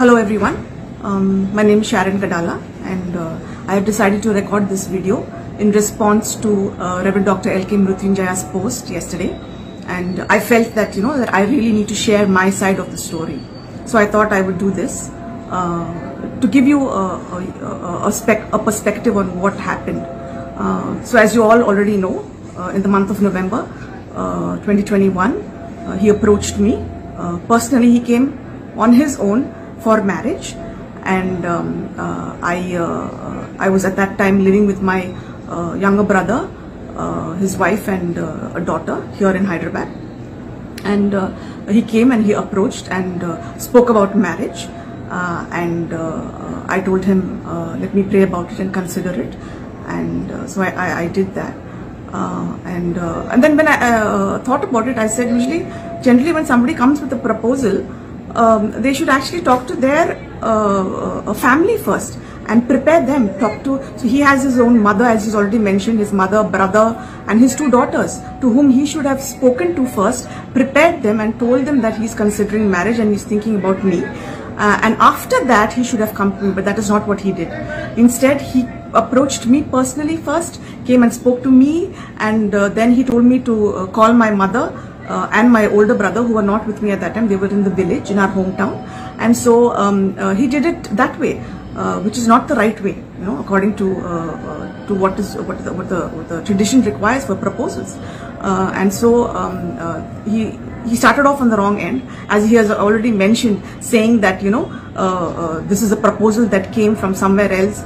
Hello everyone, my name is Sharon Kadala and I have decided to record this video in response to Reverend Dr. L.K. Mrutyunjaya's post yesterday, and I felt that that I really need to share my side of the story. So I thought I would do this to give you a perspective on what happened. So as you all already know, in the month of November 2021, he approached me. Personally, he came on his own for marriage, and I was at that time living with my younger brother, his wife and a daughter here in Hyderabad. And he came and he approached and spoke about marriage, and I told him, let me pray about it and consider it. And so I did that. And then when I thought about it, I said, usually, generally when somebody comes with a proposal, they should actually talk to their family first and prepare them. So he has his own mother, as he's already mentioned, his mother, brother, and his two daughters, to whom he should have spoken to first, prepared them and told them that he's considering marriage and he's thinking about me. And after that, he should have come to me, but that is not what he did. Instead, he approached me personally first, came and spoke to me, and then he told me to call my mother and my older brother, who were not with me at that time. They were in the village in our hometown, and so he did it that way, which is not the right way, according to what the tradition requires for proposals. And so he started off on the wrong end, as he has already mentioned, saying that this is a proposal that came from somewhere else,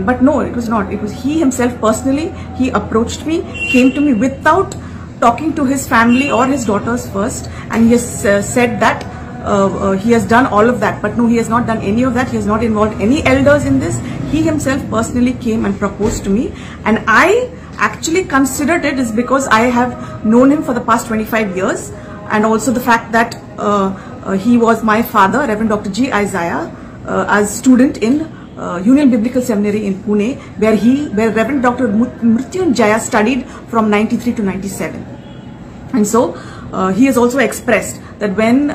but no, it was not. It was he himself personally. He approached me, came to me without talking to his family or his daughters first, and he has said that he has done all of that, but no, he has not done any of that. He has not involved any elders in this. He himself personally came and proposed to me, and I actually considered it is because I have known him for the past 25 years, and also the fact that he was my father, Reverend Dr. G. Isaiah, as student in Union Biblical Seminary in Pune, where Reverend Dr. Mrutyunjaya studied from 93 to 97. And so he has also expressed that when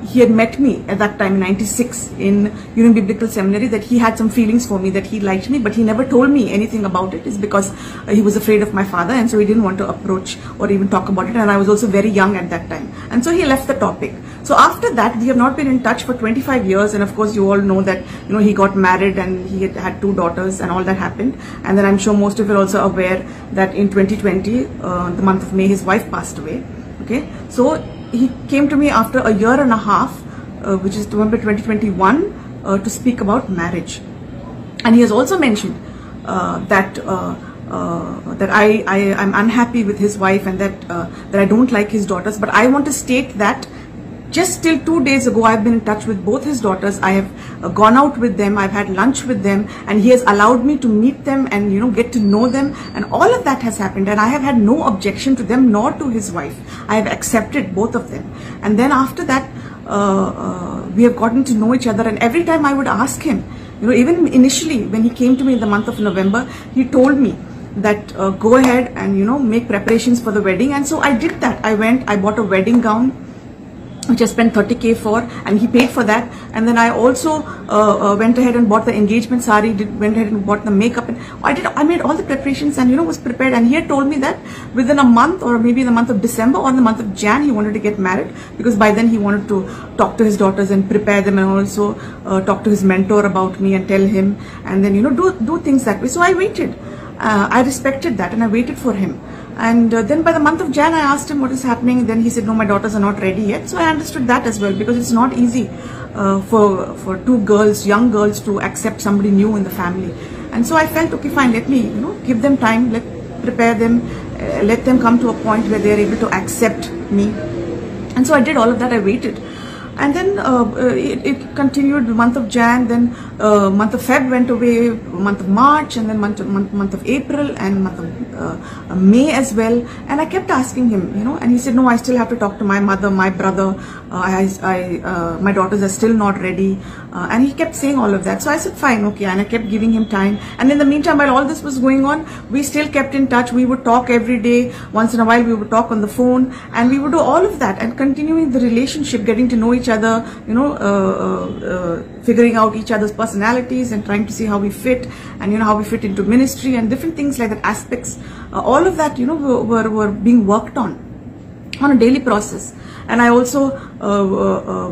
he had met me at that time in 96 in Union Biblical Seminary, that he had some feelings for me, that he liked me, but he never told me anything about it. Is because he was afraid of my father, and so he didn't want to approach or even talk about it, and I was also very young at that time, and so he left the topic. So after that, we have not been in touch for 25 years, and of course you all know that he got married and he had two daughters and all that happened. And then I'm sure most of you are also aware that in 2020, the month of May, his wife passed away. Okay, so he came to me after a year and a half, which is November 2021, to speak about marriage. And he has also mentioned that I'm unhappy with his wife, and that I don't like his daughters. But I want to state that just till 2 days ago, I've been in touch with both his daughters. I have gone out with them. I've had lunch with them, and he has allowed me to meet them and get to know them. And all of that has happened, and I have had no objection to them nor to his wife. I have accepted both of them. And then after that, we have gotten to know each other. And every time I would ask him, even initially when he came to me in the month of November, he told me that go ahead and make preparations for the wedding. And so I did that. I went, I bought a wedding gown, which I spent 30K for, and he paid for that. And then I also went ahead and bought the engagement sari, went ahead and bought the makeup, and I made all the preparations and was prepared. And he had told me that within a month, or maybe in the month of December or the month of Jan, he wanted to get married, because by then he wanted to talk to his daughters and prepare them, and also talk to his mentor about me and tell him, and then do things that way. So I waited. I respected that, and I waited for him. And then by the month of Jan, I asked him what is happening. Then he said, no, my daughters are not ready yet. So I understood that as well, because it's not easy for two girls, young girls, to accept somebody new in the family. And so I felt, okay, fine, let me give them time, prepare them, let them come to a point where they are able to accept me. And so I did all of that. I waited. And then it continued the month of Jan, then month of Feb went away, month of March, and then month of April, and month of May as well. And I kept asking him, and he said, no, I still have to talk to my mother, my brother, my daughters are still not ready. And he kept saying all of that. So I said, fine, okay. And I kept giving him time. And in the meantime, while all this was going on, we still kept in touch. We would talk every day. Once in a while, we would talk on the phone, and we would do all of that and continuing the relationship, getting to know each other, figuring out each other's personalities and trying to see how we fit, and how we fit into ministry and different things like that, aspects. All of that, were being worked on a daily process. And I also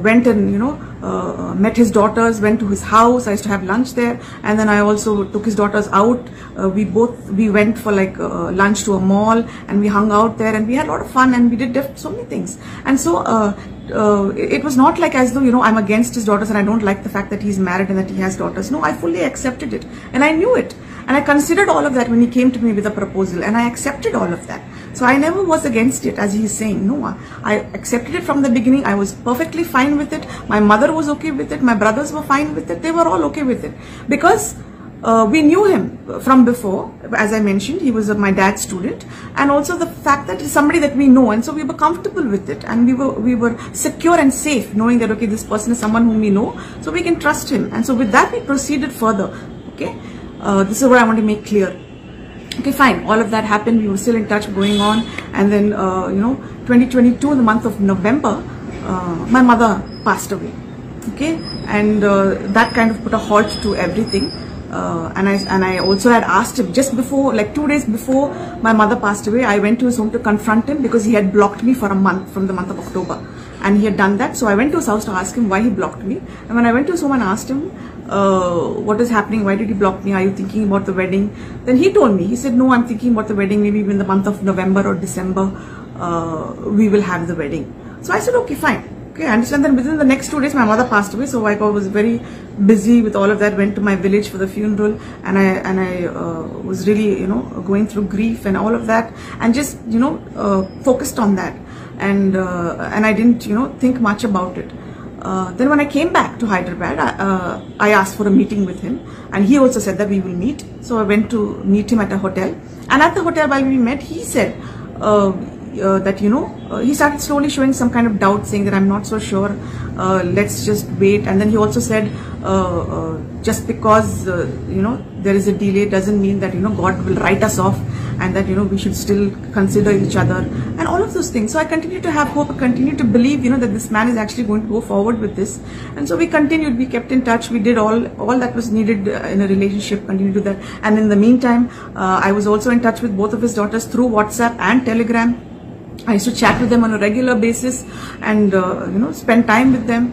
went and met his daughters, went to his house. I used to have lunch there, and then I also took his daughters out. We went for like lunch to a mall, and we hung out there, and we had a lot of fun, and we did so many things. And so it was not like as though I'm against his daughters and I don't like the fact that he's married and that he has daughters. No, I fully accepted it, and I knew it, and I considered all of that when he came to me with a proposal, and I accepted all of that. So I never was against it, as he's saying. No, I accepted it from the beginning. I was perfectly fine with it. My mother was okay with it. My brothers were fine with it. They were all okay with it, because we knew him from before. As I mentioned, he was my dad's student, and also the fact that he's somebody that we know, and so we were comfortable with it, and we were secure and safe, knowing that okay, this person is someone whom we know, so we can trust him. And so with that, we proceeded further. Okay, this is what I want to make clear. Okay, fine. All of that happened. We were still in touch, going on, and then 2022, in the month of November, my mother passed away. Okay, and that kind of put a halt to everything. And I also had asked him just before, like 2 days before my mother passed away, I went to his home to confront him because he had blocked me for a month, from the month of October, and he had done that. So I went to his house to ask him why he blocked me. And when I went to his home and asked him, what is happening? Why did you block me? Are you thinking about the wedding? Then he told me, he said, no, I'm thinking about the wedding. Maybe in the month of November or December, we will have the wedding. So I said, okay, fine. Okay, I understand. Then within the next 2 days, my mother passed away. So I was very busy with all of that. Went to my village for the funeral, and I was really, going through grief and all of that, and just, focused on that, and I didn't, think much about it. Then when I came back to Hyderabad, I asked for a meeting with him, and he also said that we will meet. So I went to meet him at a hotel, and at the hotel while we met, he said that he started slowly showing some kind of doubt, saying that I'm not so sure, let's just wait. And then he also said just because there is a delay doesn't mean that God will write us off, and that we should still consider each other, and all of those things. So I continue to have hope, I continue to believe that this man is actually going to go forward with this. And so we continued, we kept in touch, we did all that was needed in a relationship, continued to do that. And in the meantime, I was also in touch with both of his daughters through WhatsApp and Telegram. I used to chat with them on a regular basis, and spend time with them,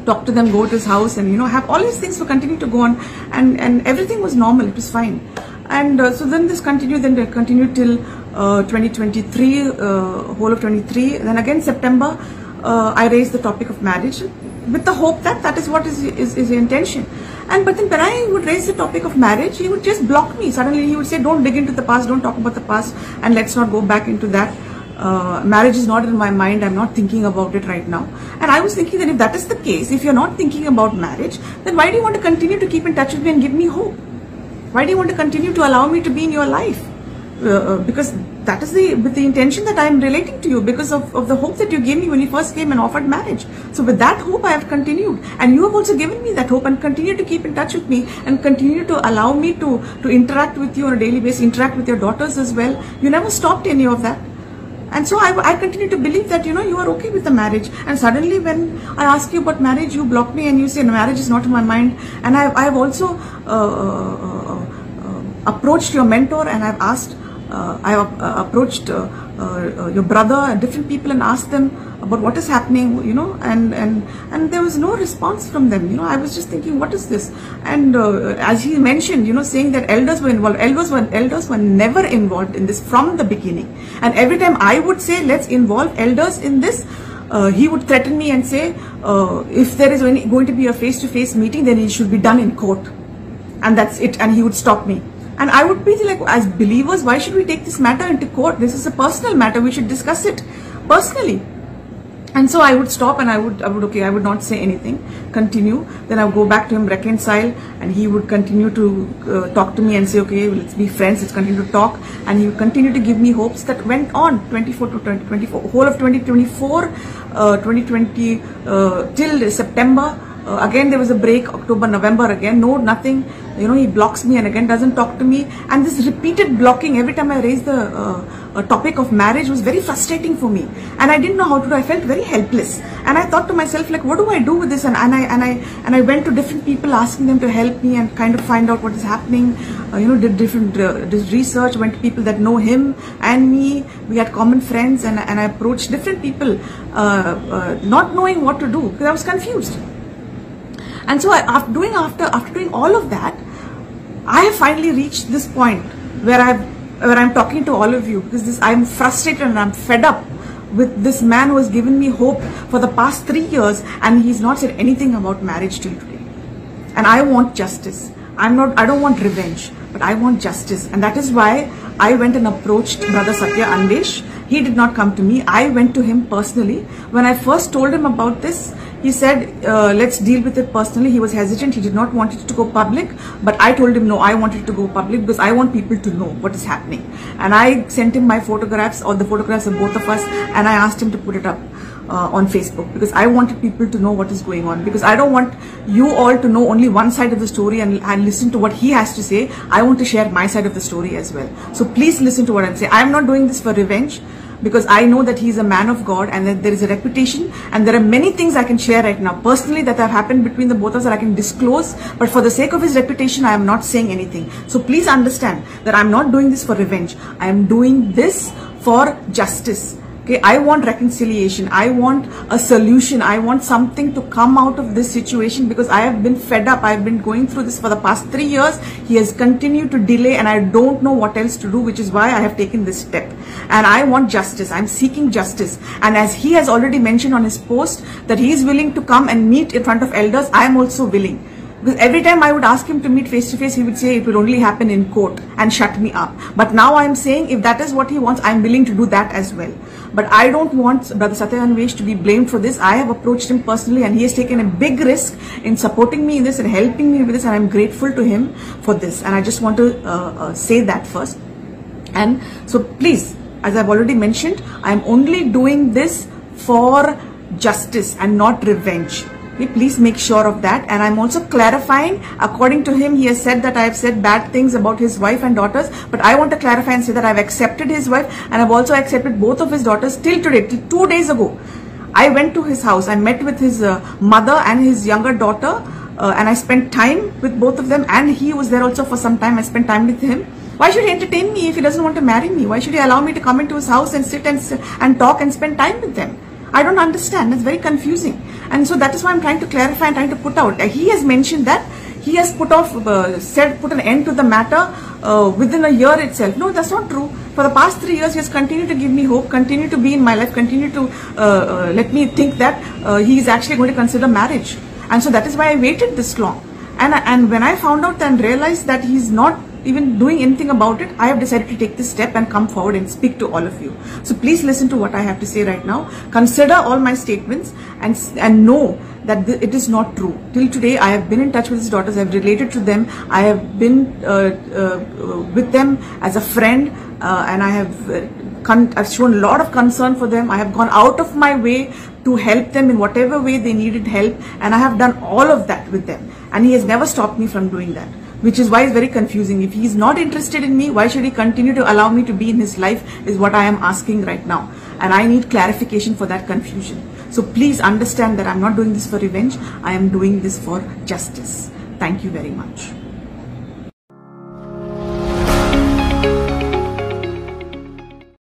talk to them, go to his house, and have all these things to continue to go on, and everything was normal, it was fine. And so then this continued, till 2023, whole of 23. Then again September, I raised the topic of marriage with the hope that is what is his intention. But then when I would raise the topic of marriage, he would just block me. Suddenly he would say, don't dig into the past, don't talk about the past, and let's not go back into that. Marriage is not in my mind, I'm not thinking about it right now. And I was thinking that if that is the case, if you're not thinking about marriage, then why do you want to continue to keep in touch with me and give me hope? Why do you want to continue to allow me to be in your life? Because that is with the intention that I am relating to you, because of the hope that you gave me when you first came and offered marriage. So with that hope I have continued, and you have also given me that hope, and continue to keep in touch with me, and continue to allow me to interact with you on a daily basis, interact with your daughters as well. You never stopped any of that. And so I continue to believe that you are okay with the marriage. And suddenly when I ask you about marriage, you block me and you say marriage is not in my mind. And I have also approached your mentor, and I've asked, I have approached your brother and different people and asked them about what is happening, and there was no response from them. I was just thinking, what is this? And as he mentioned, saying that elders were involved. Elders were never involved in this from the beginning. And every time I would say, let's involve elders in this, he would threaten me and say, if there is going to be a face-to-face meeting, then it should be done in court. And that's it. And he would stop me. And I would be like, as believers, why should we take this matter into court? This is a personal matter. We should discuss it personally. And so I would stop, and I would not say anything, continue. Then I would go back to him, reconcile, and he would continue to talk to me and say, okay, let's be friends, let's continue to talk. And he would continue to give me hopes that went on 24 to 2024, whole of 2024, 2020 till September. Again there was a break, October, November, again nothing. He blocks me and again doesn't talk to me, and this repeated blocking every time I raise the topic of marriage was very frustrating for me, and I didn't know how to do. I felt very helpless, and I thought to myself, like, what do I do with this? And I went to different people asking them to help me and kind of find out what is happening. Did different did research, went to people that know him and me. We had common friends, and I approached different people, not knowing what to do because I was confused. And so after doing all of that, I have finally reached this point where I'm talking to all of you, because I'm frustrated and I'm fed up with this man who has given me hope for the past 3 years, and he's not said anything about marriage till today. And I want justice. I don't want revenge, but I want justice. And that is why I went and approached Brother Satya Andesh. He did not come to me. I went to him personally. When I first told him about this, he said, let's deal with it personally. He was hesitant. He did not want it to go public. But I told him, no, I want it to go public because I want people to know what is happening. And I sent him my photographs, or the photographs of both of us, and I asked him to put it up on Facebook, because I wanted people to know what is going on, because I don't want you all to know only one side of the story and listen to what he has to say. I want to share my side of the story as well. So please listen to what I'm saying. I'm not doing this for revenge, because I know that he is a man of God and that there is a reputation, and there are many things I can share right now personally that have happened between the both of us that I can disclose, but for the sake of his reputation, I am not saying anything. So please understand that I'm not doing this for revenge. I am doing this for justice. Okay, I want reconciliation. I want a solution. I want something to come out of this situation, because I have been fed up. I've been going through this for the past 3 years. He has continued to delay, and I don't know what else to do, which is why I have taken this step. And I want justice. I'm seeking justice. And as he has already mentioned on his post that he is willing to come and meet in front of elders, I am also willing. Because every time I would ask him to meet face to face, he would say it will only happen in court and shut me up. But now I'm saying if that is what he wants, I'm willing to do that as well. But I don't want Brother Satya Andesh to be blamed for this. I have approached him personally, and he has taken a big risk in supporting me in this and helping me with this, and I'm grateful to him for this. And I just want to say that first. And so please, as I've already mentioned, I'm only doing this for justice and not revenge. Okay, please make sure of that. And I'm also clarifying, according to him, he has said that I have said bad things about his wife and daughters, but I want to clarify and say that I've accepted his wife, and I've also accepted both of his daughters till today, till 2 days ago. I went to his house, I met with his mother and his younger daughter, and I spent time with both of them, and he was there also for some time. I spent time with him. Why should he entertain me if he doesn't want to marry me? Why should he allow me to come into his house and sit and talk and spend time with them? I don't understand. It's very confusing. And so that is why I'm trying to clarify and trying to put out. He has mentioned that he has put an end to the matter within a year itself. No, that's not true. For the past 3 years, he has continued to give me hope, continued to be in my life, continued to let me think that he is actually going to consider marriage. And so that is why I waited this long. And when I found out and realized that he's not even doing anything about it, I have decided to take this step and come forward and speak to all of you. So please listen to what I have to say right now. Consider all my statements and know that it is not true. Till today, I have been in touch with his daughters. I have related to them. I have been with them as a friend, and I've shown a lot of concern for them. I have gone out of my way to help them in whatever way they needed help, and I have done all of that with them. And he has never stopped me from doing that, which is why it's very confusing. If he is not interested in me, why should he continue to allow me to be in his life, is what I am asking right now. And I need clarification for that confusion. So please understand that I'm not doing this for revenge. I am doing this for justice. Thank you very much.